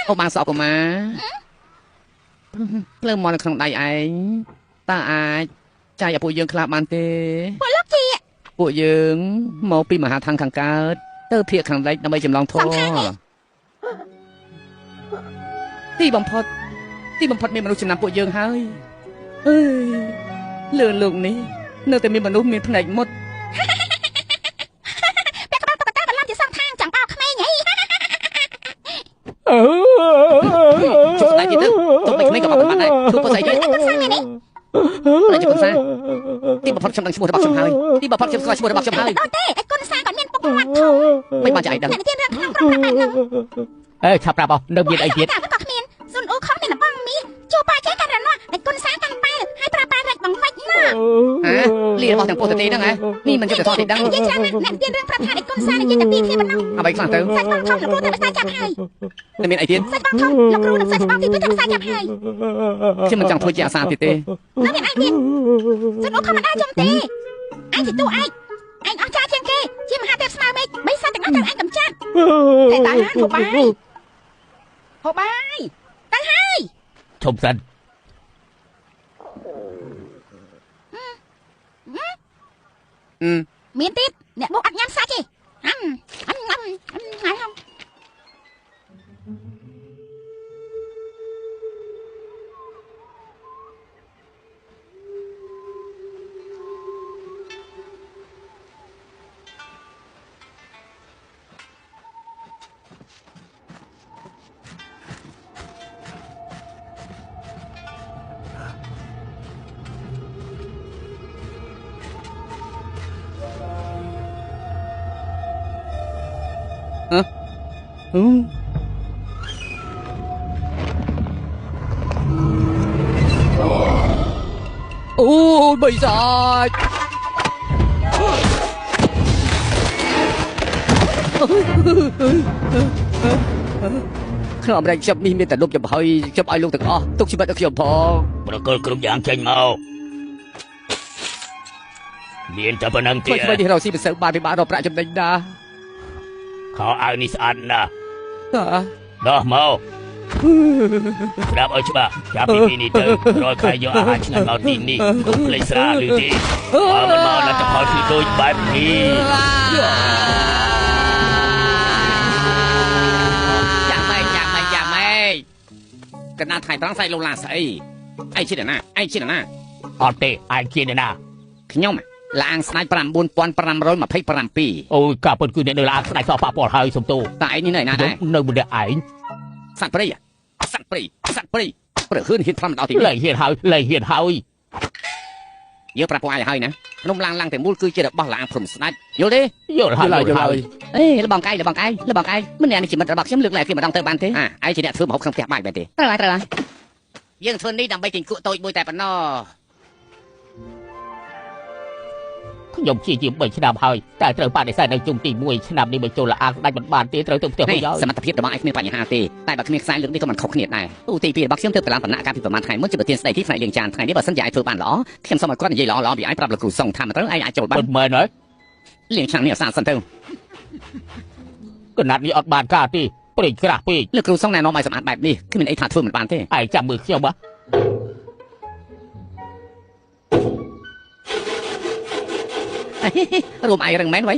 អូបានសក់កុមារភ្លើងមកនៅក្នុងដៃឯងតើអាចចាយឲ្យពួកយើងខ្លះបានទេពួកលោកជាពួកយើងមកពីមហាឋានខាងកើតទៅភាគខាងលិចដើម្បីចម្លងធម៌ទីបំផុតមានមនុស្សចំណាំពួកយើងហើយអើយលើលោកនេះនៅតែមានមនុស្សមានភ្នែកមុតពាក់ក្បាលតុកតាបន្លំជាសងខាងចង់បោក្មេងហីជុំស្ដាយទៀតទៅទុកបីក្មេងក៏បាត់បានដែរជួយពុទ្ធស្អីទៀតគុណសានេះតែជុំសាទីបំផុតខ្ញុំដឹងឈ្មោះរបស់ខ្ញុំហើយទីបំផុតខ្ញុំស្គាល់ឈ្មោះរបស់ខ្ញុំហើយអត់ទេឯគុណសាគាត់មានពុកមាត់ធំមិនបានចៃដឹងអ្នកទៀតរឿងក្នុងក្រុមប្រាប់ហ្នឹងអេឆាប់ប្រាប់អស់នៅមានអីទៀតក៏គ្មានស៊ុនអូខំមានបងមីជួបាចេះកាន់រនោះឯគុណសាកាន់បែលហើយប្រើប្រាស់រែកបង្វិចណាលីរបស់ទាំងពុទ្ធទេហ្នឹងហ៎នេះមិនយកទៅថតទេដឹងនិយាយច្រើនអ្នកទៀតរឿងប្រាប់ថាឯគុណសានិយាយតែពីគ្នាប៉ុណ្ណោះអ្វីខ្លះទៅសាច់បងធំលោកគ្រូទៅខ្សែចាប់ហើយតែមានអីទៀតសាច់បងធំលោកគ្រូនឹងសាច់បងទី2ទៅខ្សែចាប់ហើយខ្ញុំមិនចង់ធ្វើជាអាសាទៀតទេនៅមានអីទៀតស៊ុនអូខំមិនអាចយំទេឯងជាទូឯងអស់ចាជាងគេជាមហាទេពស្មើមេឃបីសាច់ទាំងអស់ត្រូវឯងកំចាត់តែតាហូបបាយតាហើយឈប់សិនមានទៀតអ្នកបុកអត់ញ៉ាំសាច់ទេអូបីសាច់ខ្ញុំរែកចាប់នេះមានតែលុបចំហើយចាប់ឲ្យលោកទាំងអស់ទុកជីវិតឲ្យខ្ញុំផងប្រកល់គ្រប់យ៉ាងចេញមកមានតែប៉ុណ្្នឹងទៀតធ្វើនេះរកស៊ីមិនសូវបានពិបាករកប្រាក់ចំណេញណាខោអាវនេះស្អាតណាស់ដោះមកស្ដាប់ឲ្យច្បាស់ចាប់ពីនេះទៅរាល់ខែយកអាហារឆ្ងាញ់មកទីនេះកុំភ្លេចស្រាឬទេបើមិនមកលទ្ធផលគឺដូចបែបនេះយ៉ាម៉េកណ្ដាលថ្ងៃត្រង់សាច់លោកឡាស្អីឯងជាអ្នកណាអត់ទេឯងជាអ្នកណាខ្ញុំឡាងស្នាយ9527អូយកាពិតគឺអ្នកនៅឡាងស្នាយសោះប៉ះពាល់ហើយសំទោតែឯងនេះនៅណាដែរនៅម្នាក់ឯងសត្វព្រៃព្រឺហ៊ឿនហ៊ានផ្លំដល់ទីលែងហ៊ានហើយយើងប្រាប់ពួកឯងហើយណាខ្ញុំឡើងតែមូលគឺជារបស់ឡាងព្រំស្ដាច់យល់ទេយល់ហើយអេលបងកាយមិនអ្នកនេះជាមិត្តរបស់ខ្ញុំលើកឡើងគេមិនដឹងទៅបានទេឯងជាអ្នកធ្វើម្ហូបក្នុងផ្ទះបាយមែនទេត្រូវហើយយើងធ្វើនេះដើម្បីទិញគក់តូចមួយតែប៉ុណ្ណោះខ្ញុំជាជា3ឆ្នាំហើយតែត្រូវបដិសេធនៅជុំទី1ឆ្នាំនេះបញ្ចូលអាងស្ដាច់មិនបានទេត្រូវទៅផ្ទះវិញសមត្ថភាពរបស់ឯងគ្មានបញ្ហាទេតែបើគ្មានខ្សែលើកនេះក៏មិនខុសគ្នាដែរឧទាហរណ៍របស់ខ្ញុំទៅតាមដំណាក់កាលពីប្រហែលថ្ងៃមុនជាប្រធានស្ដីទីផ្នែកលេងចានថ្ងៃនេះបើសិនជាឯងធ្វើបានល្អខ្ញុំសូមឲ្យគាត់និយាយល្អពីឯងប្រាប់លោកគ្រូសុងថាមិនត្រូវឯងអាចចូលបានមិនមែនហើយលេងឆ្នាំនេះអសាសិនទៅកណាត់នេះអត់បានការទេព្រេងក្រាស់ពេកលោកគ្រូសុងណែនាំឲ្យសម្អាតបែបនេះគ្មានអីថាធ្វើមិនបានទេឯងចាំមើលខ្ញុំបាទរួមឯងរឹងមែនវ៉ៃ